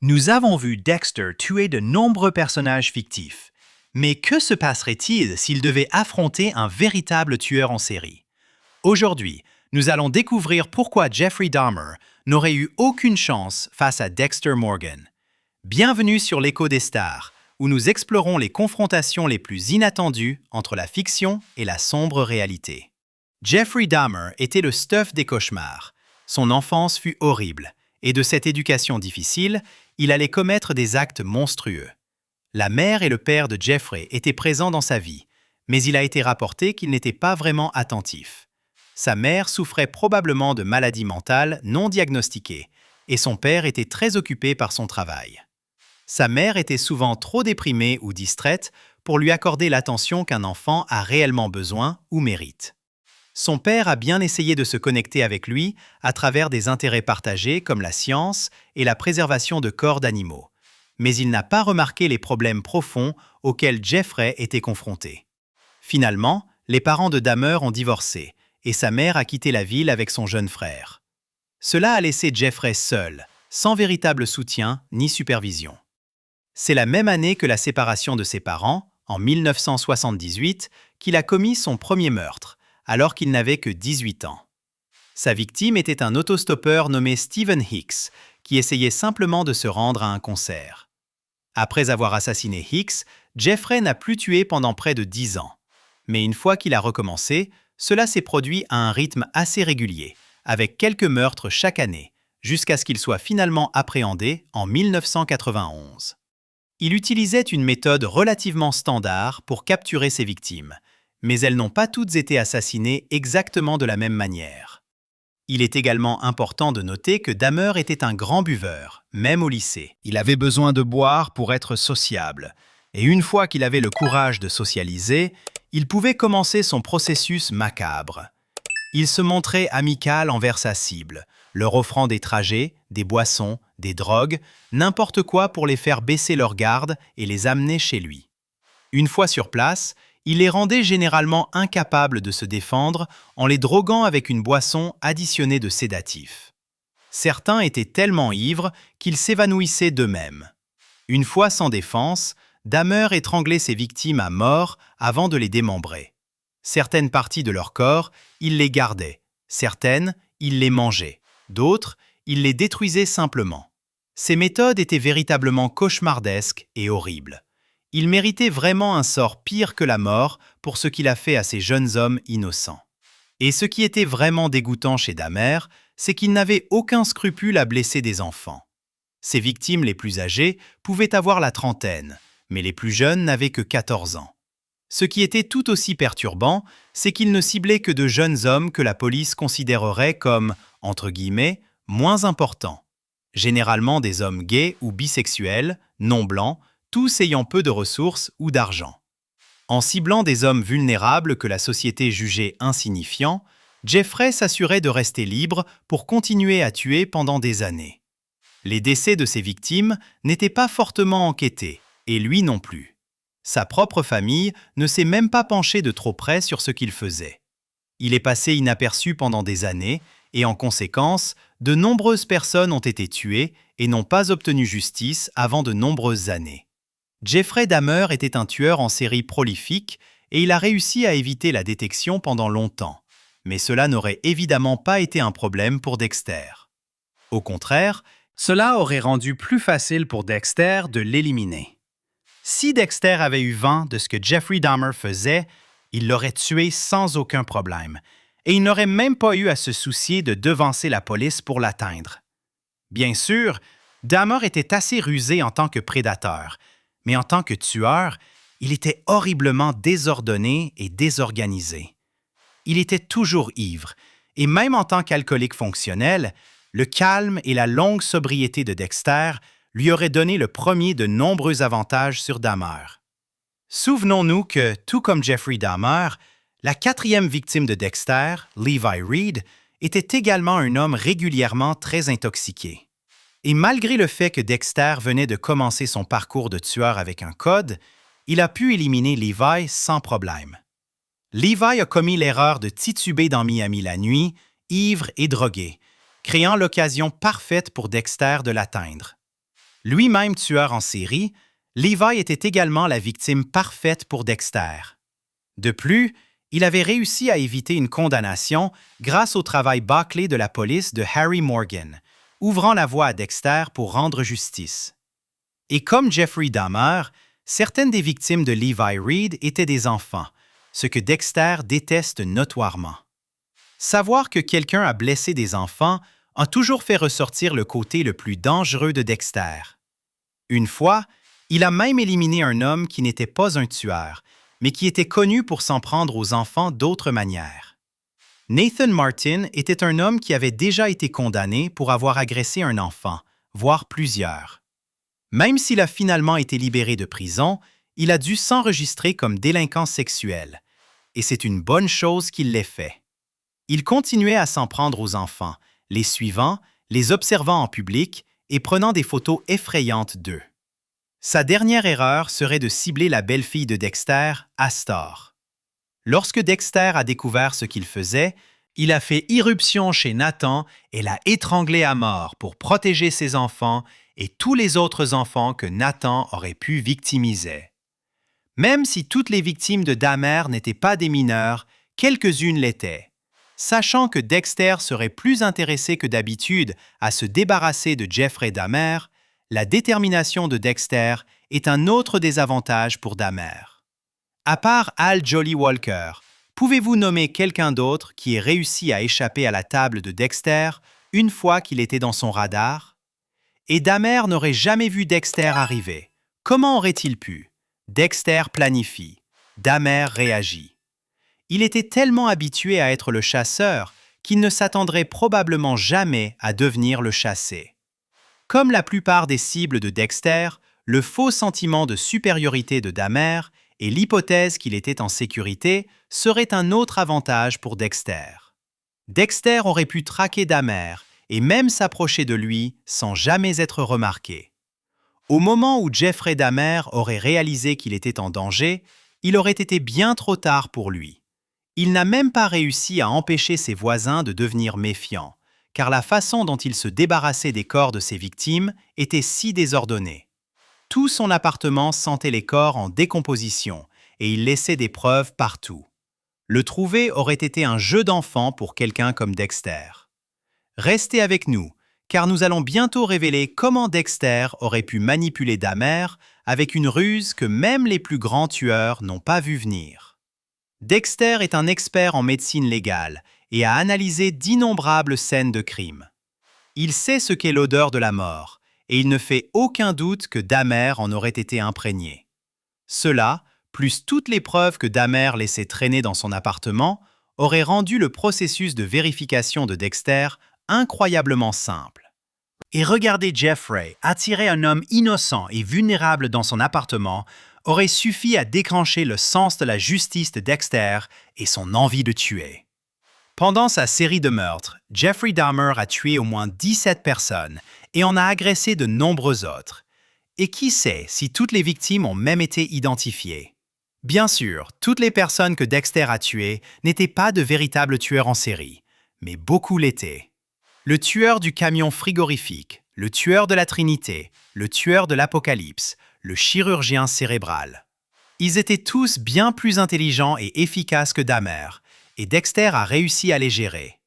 Nous avons vu Dexter tuer de nombreux personnages fictifs. Mais que se passerait-il s'il devait affronter un véritable tueur en série? Aujourd'hui, nous allons découvrir pourquoi Jeffrey Dahmer n'aurait eu aucune chance face à Dexter Morgan. Bienvenue sur l'Écho des stars, où nous explorons les confrontations les plus inattendues entre la fiction et la sombre réalité. Jeffrey Dahmer était le stuff des cauchemars. Son enfance fut horrible, et de cette éducation difficile, il allait commettre des actes monstrueux. La mère et le père de Jeffrey étaient présents dans sa vie, mais il a été rapporté qu'il n'était pas vraiment attentif. Sa mère souffrait probablement de maladies mentales non diagnostiquées, et son père était très occupé par son travail. Sa mère était souvent trop déprimée ou distraite pour lui accorder l'attention qu'un enfant a réellement besoin ou mérite. Son père a bien essayé de se connecter avec lui à travers des intérêts partagés comme la science et la préservation de corps d'animaux, mais il n'a pas remarqué les problèmes profonds auxquels Jeffrey était confronté. Finalement, les parents de Dahmer ont divorcé et sa mère a quitté la ville avec son jeune frère. Cela a laissé Jeffrey seul, sans véritable soutien ni supervision. C'est la même année que la séparation de ses parents, en 1978, qu'il a commis son premier meurtre, alors qu'il n'avait que 18 ans. Sa victime était un autostoppeur nommé Stephen Hicks, qui essayait simplement de se rendre à un concert. Après avoir assassiné Hicks, Jeffrey n'a plus tué pendant près de 10 ans. Mais une fois qu'il a recommencé, cela s'est produit à un rythme assez régulier, avec quelques meurtres chaque année, jusqu'à ce qu'il soit finalement appréhendé en 1991. Il utilisait une méthode relativement standard pour capturer ses victimes, mais elles n'ont pas toutes été assassinées exactement de la même manière. Il est également important de noter que Dahmer était un grand buveur, même au lycée. Il avait besoin de boire pour être sociable, et une fois qu'il avait le courage de socialiser, il pouvait commencer son processus macabre. Il se montrait amical envers sa cible, leur offrant des trajets, des boissons, des drogues, n'importe quoi pour les faire baisser leur garde et les amener chez lui. Une fois sur place, il les rendait généralement incapables de se défendre en les droguant avec une boisson additionnée de sédatifs. Certains étaient tellement ivres qu'ils s'évanouissaient d'eux-mêmes. Une fois sans défense, Dahmer étranglait ses victimes à mort avant de les démembrer. Certaines parties de leur corps, il les gardait. Certaines, il les mangeait. D'autres, il les détruisait simplement. Ces méthodes étaient véritablement cauchemardesques et horribles. Il méritait vraiment un sort pire que la mort pour ce qu'il a fait à ces jeunes hommes innocents. Et ce qui était vraiment dégoûtant chez Dahmer, c'est qu'il n'avait aucun scrupule à blesser des enfants. Ses victimes les plus âgées pouvaient avoir la trentaine, mais les plus jeunes n'avaient que 14 ans. Ce qui était tout aussi perturbant, c'est qu'il ne ciblait que de jeunes hommes que la police considérerait comme, entre guillemets, moins importants. Généralement des hommes gays ou bisexuels, non blancs, tous ayant peu de ressources ou d'argent. En ciblant des hommes vulnérables que la société jugeait insignifiants, Jeffrey s'assurait de rester libre pour continuer à tuer pendant des années. Les décès de ses victimes n'étaient pas fortement enquêtés, et lui non plus. Sa propre famille ne s'est même pas penchée de trop près sur ce qu'il faisait. Il est passé inaperçu pendant des années, et en conséquence, de nombreuses personnes ont été tuées et n'ont pas obtenu justice avant de nombreuses années. Jeffrey Dahmer était un tueur en série prolifique et il a réussi à éviter la détection pendant longtemps. Mais cela n'aurait évidemment pas été un problème pour Dexter. Au contraire, cela aurait rendu plus facile pour Dexter de l'éliminer. Si Dexter avait eu vent de ce que Jeffrey Dahmer faisait, il l'aurait tué sans aucun problème, et il n'aurait même pas eu à se soucier de devancer la police pour l'atteindre. Bien sûr, Dahmer était assez rusé en tant que prédateur, mais en tant que tueur, il était horriblement désordonné et désorganisé. Il était toujours ivre, et même en tant qu'alcoolique fonctionnel, le calme et la longue sobriété de Dexter lui auraient donné le premier de nombreux avantages sur Dahmer. Souvenons-nous que, tout comme Jeffrey Dahmer, la quatrième victime de Dexter, Levi Reed, était également un homme régulièrement très intoxiqué. Et malgré le fait que Dexter venait de commencer son parcours de tueur avec un code, il a pu éliminer Levi sans problème. Levi a commis l'erreur de tituber dans Miami la nuit, ivre et drogué, créant l'occasion parfaite pour Dexter de l'atteindre. Lui-même tueur en série, Levi était également la victime parfaite pour Dexter. De plus, il avait réussi à éviter une condamnation grâce au travail bâclé de la police de Harry Morgan, ouvrant la voie à Dexter pour rendre justice. Et comme Jeffrey Dahmer, certaines des victimes de Levi Reed étaient des enfants, ce que Dexter déteste notoirement. Savoir que quelqu'un a blessé des enfants a toujours fait ressortir le côté le plus dangereux de Dexter. Une fois, il a même éliminé un homme qui n'était pas un tueur, mais qui était connu pour s'en prendre aux enfants d'autres manières. Nathan Martin était un homme qui avait déjà été condamné pour avoir agressé un enfant, voire plusieurs. Même s'il a finalement été libéré de prison, il a dû s'enregistrer comme délinquant sexuel, et c'est une bonne chose qu'il l'ait fait. Il continuait à s'en prendre aux enfants, les suivant, les observant en public et prenant des photos effrayantes d'eux. Sa dernière erreur serait de cibler la belle-fille de Dexter, Astor. Lorsque Dexter a découvert ce qu'il faisait, il a fait irruption chez Nathan et l'a étranglé à mort pour protéger ses enfants et tous les autres enfants que Nathan aurait pu victimiser. Même si toutes les victimes de Dahmer n'étaient pas des mineurs, quelques-unes l'étaient. Sachant que Dexter serait plus intéressé que d'habitude à se débarrasser de Jeffrey Dahmer, la détermination de Dexter est un autre désavantage pour Dahmer. À part Al Jolly Walker, pouvez-vous nommer quelqu'un d'autre qui ait réussi à échapper à la table de Dexter une fois qu'il était dans son radar? Et Dahmer n'aurait jamais vu Dexter arriver. Comment aurait-il pu? Dexter planifie. Dahmer réagit. Il était tellement habitué à être le chasseur qu'il ne s'attendrait probablement jamais à devenir le chassé. Comme la plupart des cibles de Dexter, le faux sentiment de supériorité de Dahmer et l'hypothèse qu'il était en sécurité seraient un autre avantage pour Dexter. Dexter aurait pu traquer Dahmer et même s'approcher de lui sans jamais être remarqué. Au moment où Jeffrey Dahmer aurait réalisé qu'il était en danger, il aurait été bien trop tard pour lui. Il n'a même pas réussi à empêcher ses voisins de devenir méfiants, car la façon dont il se débarrassait des corps de ses victimes était si désordonnée. Tout son appartement sentait les corps en décomposition et il laissait des preuves partout. Le trouver aurait été un jeu d'enfant pour quelqu'un comme Dexter. Restez avec nous, car nous allons bientôt révéler comment Dexter aurait pu manipuler Dahmer avec une ruse que même les plus grands tueurs n'ont pas vu venir. Dexter est un expert en médecine légale et a analysé d'innombrables scènes de crime. Il sait ce qu'est l'odeur de la mort et il ne fait aucun doute que Dahmer en aurait été imprégné. Cela, plus toutes les preuves que Dahmer laissait traîner dans son appartement, aurait rendu le processus de vérification de Dexter incroyablement simple. Et regarder Jeffrey attirer un homme innocent et vulnérable dans son appartement aurait suffi à déclencher le sens de la justice de Dexter et son envie de tuer. Pendant sa série de meurtres, Jeffrey Dahmer a tué au moins 17 personnes et en a agressé de nombreux autres. Et qui sait si toutes les victimes ont même été identifiées? Bien sûr, toutes les personnes que Dexter a tuées n'étaient pas de véritables tueurs en série, mais beaucoup l'étaient. Le tueur du camion frigorifique, le tueur de la Trinité, le tueur de l'Apocalypse, le chirurgien cérébral. Ils étaient tous bien plus intelligents et efficaces que Dahmer, et Dexter a réussi à les gérer.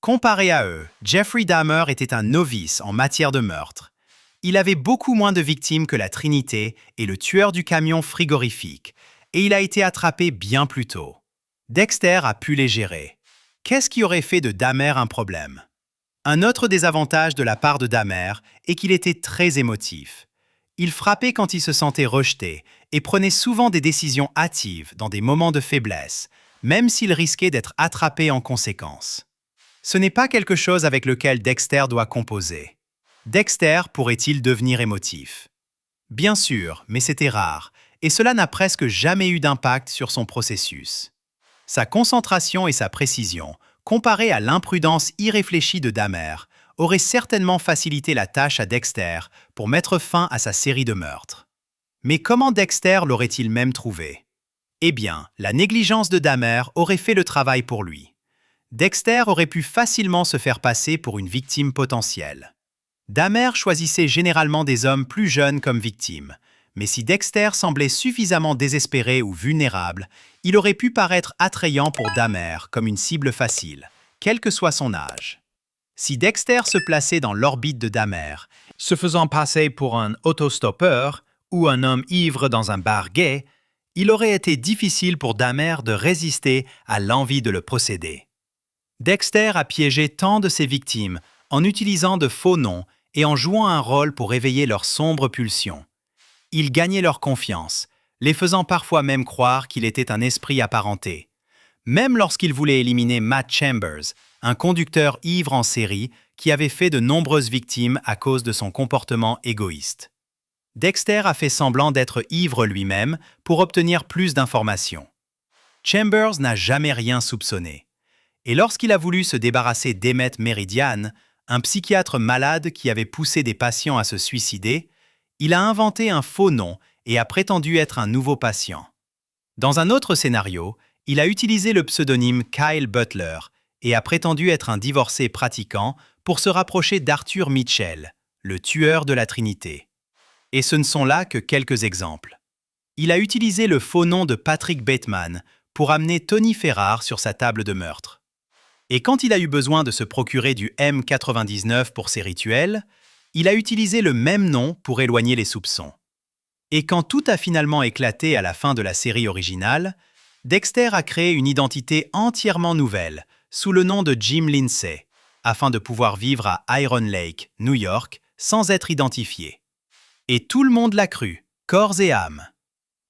Comparé à eux, Jeffrey Dahmer était un novice en matière de meurtre. Il avait beaucoup moins de victimes que la Trinité et le tueur du camion frigorifique, et il a été attrapé bien plus tôt. Dexter a pu les gérer. Qu'est-ce qui aurait fait de Dahmer un problème? Un autre désavantage de la part de Dahmer est qu'il était très émotif. Il frappait quand il se sentait rejeté et prenait souvent des décisions hâtives dans des moments de faiblesse, même s'il risquait d'être attrapé en conséquence. Ce n'est pas quelque chose avec lequel Dexter doit composer. Dexter pourrait-il devenir émotif? Bien sûr, mais c'était rare, et cela n'a presque jamais eu d'impact sur son processus. Sa concentration et sa précision, comparées à l'imprudence irréfléchie de Dahmer, aurait certainement facilité la tâche à Dexter pour mettre fin à sa série de meurtres. Mais comment Dexter l'aurait-il même trouvé? Eh bien, la négligence de Dahmer aurait fait le travail pour lui. Dexter aurait pu facilement se faire passer pour une victime potentielle. Dahmer choisissait généralement des hommes plus jeunes comme victimes, mais si Dexter semblait suffisamment désespéré ou vulnérable, il aurait pu paraître attrayant pour Dahmer comme une cible facile, quel que soit son âge. Si Dexter se plaçait dans l'orbite de Dahmer, se faisant passer pour un autostoppeur ou un homme ivre dans un bar gay, il aurait été difficile pour Dahmer de résister à l'envie de le posséder. Dexter a piégé tant de ses victimes en utilisant de faux noms et en jouant un rôle pour éveiller leurs sombres pulsions. Il gagnait leur confiance, les faisant parfois même croire qu'il était un esprit apparenté. Même lorsqu'il voulait éliminer Matt Chambers, un conducteur ivre en série qui avait fait de nombreuses victimes à cause de son comportement égoïste. Dexter a fait semblant d'être ivre lui-même pour obtenir plus d'informations. Chambers n'a jamais rien soupçonné. Et lorsqu'il a voulu se débarrasser d'Emmett Meridian, un psychiatre malade qui avait poussé des patients à se suicider, il a inventé un faux nom et a prétendu être un nouveau patient. Dans un autre scénario, il a utilisé le pseudonyme Kyle Butler et a prétendu être un divorcé pratiquant pour se rapprocher d'Arthur Mitchell, le tueur de la Trinité. Et ce ne sont là que quelques exemples. Il a utilisé le faux nom de Patrick Bateman pour amener Tony Ferrar sur sa table de meurtre. Et quand il a eu besoin de se procurer du M99 pour ses rituels, il a utilisé le même nom pour éloigner les soupçons. Et quand tout a finalement éclaté à la fin de la série originale, Dexter a créé une identité entièrement nouvelle, sous le nom de Jim Lindsay, afin de pouvoir vivre à Iron Lake, New York, sans être identifié. Et tout le monde l'a cru, corps et âme.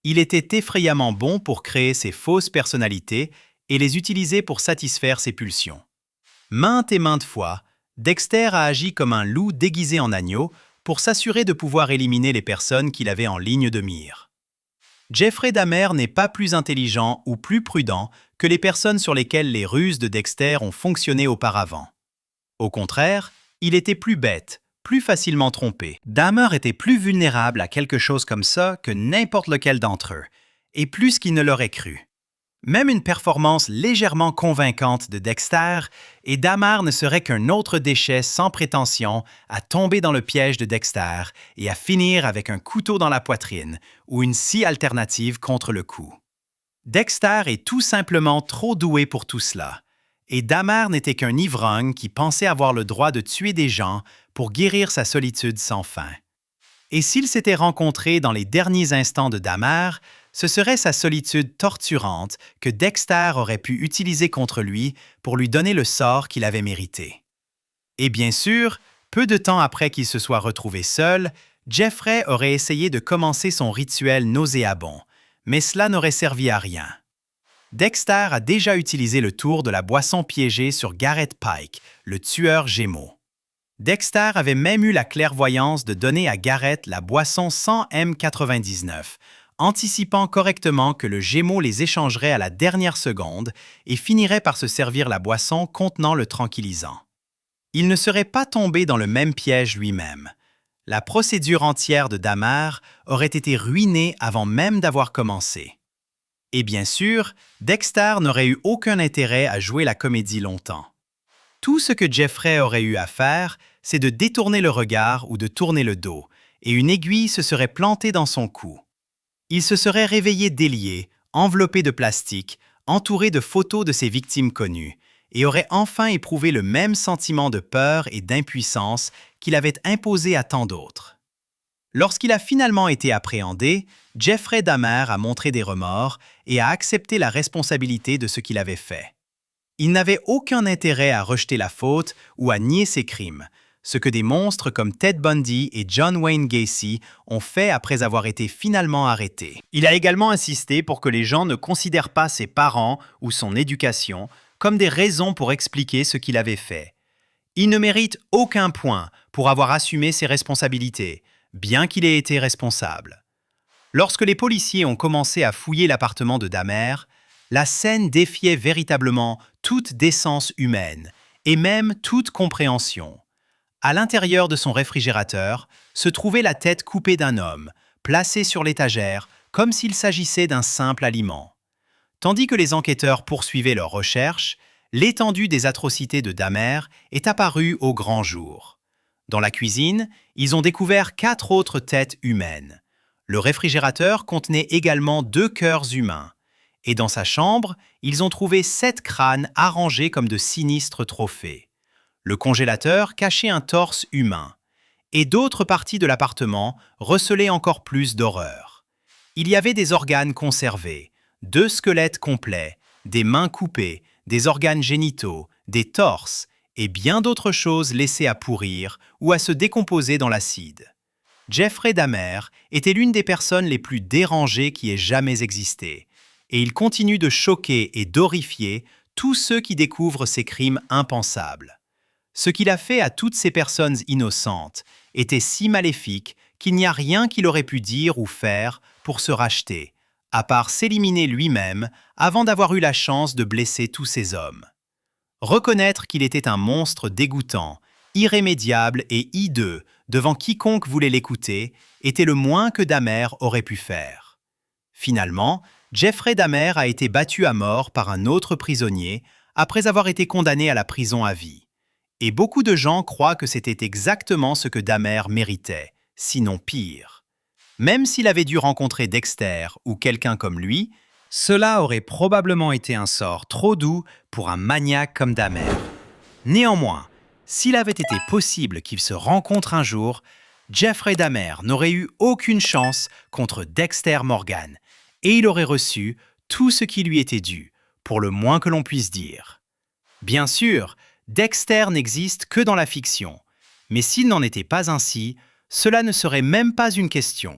Il était effrayamment bon pour créer ces fausses personnalités et les utiliser pour satisfaire ses pulsions. Maintes et maintes fois, Dexter a agi comme un loup déguisé en agneau pour s'assurer de pouvoir éliminer les personnes qu'il avait en ligne de mire. Jeffrey Dahmer n'est pas plus intelligent ou plus prudent que les personnes sur lesquelles les ruses de Dexter ont fonctionné auparavant. Au contraire, il était plus bête, plus facilement trompé. Dahmer était plus vulnérable à quelque chose comme ça que n'importe lequel d'entre eux, et plus qu'il ne l'aurait cru. Même une performance légèrement convaincante de Dexter, et Dahmer ne serait qu'un autre déchet sans prétention à tomber dans le piège de Dexter et à finir avec un couteau dans la poitrine ou une scie alternative contre le cou. Dexter est tout simplement trop doué pour tout cela, et Dahmer n'était qu'un ivrogne qui pensait avoir le droit de tuer des gens pour guérir sa solitude sans fin. Et s'ils s'étaient rencontrés dans les derniers instants de Dahmer, ce serait sa solitude torturante que Dexter aurait pu utiliser contre lui pour lui donner le sort qu'il avait mérité. Et bien sûr, peu de temps après qu'il se soit retrouvé seul, Jeffrey aurait essayé de commencer son rituel nauséabond, mais cela n'aurait servi à rien. Dexter a déjà utilisé le tour de la boisson piégée sur Garrett Pike, le tueur Gémeaux. Dexter avait même eu la clairvoyance de donner à Garrett la boisson sans M99, anticipant correctement que le Gémeaux les échangerait à la dernière seconde et finirait par se servir la boisson contenant le tranquillisant. Il ne serait pas tombé dans le même piège lui-même. La procédure entière de Dahmer aurait été ruinée avant même d'avoir commencé. Et bien sûr, Dexter n'aurait eu aucun intérêt à jouer la comédie longtemps. Tout ce que Jeffrey aurait eu à faire, c'est de détourner le regard ou de tourner le dos, et une aiguille se serait plantée dans son cou. Il se serait réveillé délié, enveloppé de plastique, entouré de photos de ses victimes connues, et aurait enfin éprouvé le même sentiment de peur et d'impuissance qu'il avait imposé à tant d'autres. Lorsqu'il a finalement été appréhendé, Jeffrey Dahmer a montré des remords et a accepté la responsabilité de ce qu'il avait fait. Il n'avait aucun intérêt à rejeter la faute ou à nier ses crimes, ce que des monstres comme Ted Bundy et John Wayne Gacy ont fait après avoir été finalement arrêtés. Il a également insisté pour que les gens ne considèrent pas ses parents ou son éducation comme des raisons pour expliquer ce qu'il avait fait. Il ne mérite aucun point pour avoir assumé ses responsabilités, bien qu'il ait été responsable. Lorsque les policiers ont commencé à fouiller l'appartement de Dahmer, la scène défiait véritablement toute décence humaine et même toute compréhension. À l'intérieur de son réfrigérateur se trouvait la tête coupée d'un homme, placée sur l'étagère comme s'il s'agissait d'un simple aliment. Tandis que les enquêteurs poursuivaient leurs recherches, l'étendue des atrocités de Dahmer est apparue au grand jour. Dans la cuisine, ils ont découvert 4 autres têtes humaines. Le réfrigérateur contenait également 2 cœurs humains. Et dans sa chambre, ils ont trouvé 7 crânes arrangés comme de sinistres trophées. Le congélateur cachait un torse humain. Et d'autres parties de l'appartement recelaient encore plus d'horreur. Il y avait des organes conservés, 2 squelettes complets, des mains coupées, des organes génitaux, des torses et bien d'autres choses laissées à pourrir ou à se décomposer dans l'acide. Jeffrey Dahmer était l'une des personnes les plus dérangées qui ait jamais existé, et il continue de choquer et d'horrifier tous ceux qui découvrent ces crimes impensables. Ce qu'il a fait à toutes ces personnes innocentes était si maléfique qu'il n'y a rien qu'il aurait pu dire ou faire pour se racheter, à part s'éliminer lui-même avant d'avoir eu la chance de blesser tous ces hommes. Reconnaître qu'il était un monstre dégoûtant, irrémédiable et hideux devant quiconque voulait l'écouter était le moins que Dahmer aurait pu faire. Finalement, Jeffrey Dahmer a été battu à mort par un autre prisonnier après avoir été condamné à la prison à vie. Et beaucoup de gens croient que c'était exactement ce que Dahmer méritait, sinon pire. Même s'il avait dû rencontrer Dexter ou quelqu'un comme lui, cela aurait probablement été un sort trop doux pour un maniaque comme Dahmer. Néanmoins, s'il avait été possible qu'ils se rencontrent un jour, Jeffrey Dahmer n'aurait eu aucune chance contre Dexter Morgan, et il aurait reçu tout ce qui lui était dû, pour le moins que l'on puisse dire. Bien sûr, Dexter n'existe que dans la fiction, mais s'il n'en était pas ainsi, cela ne serait même pas une question.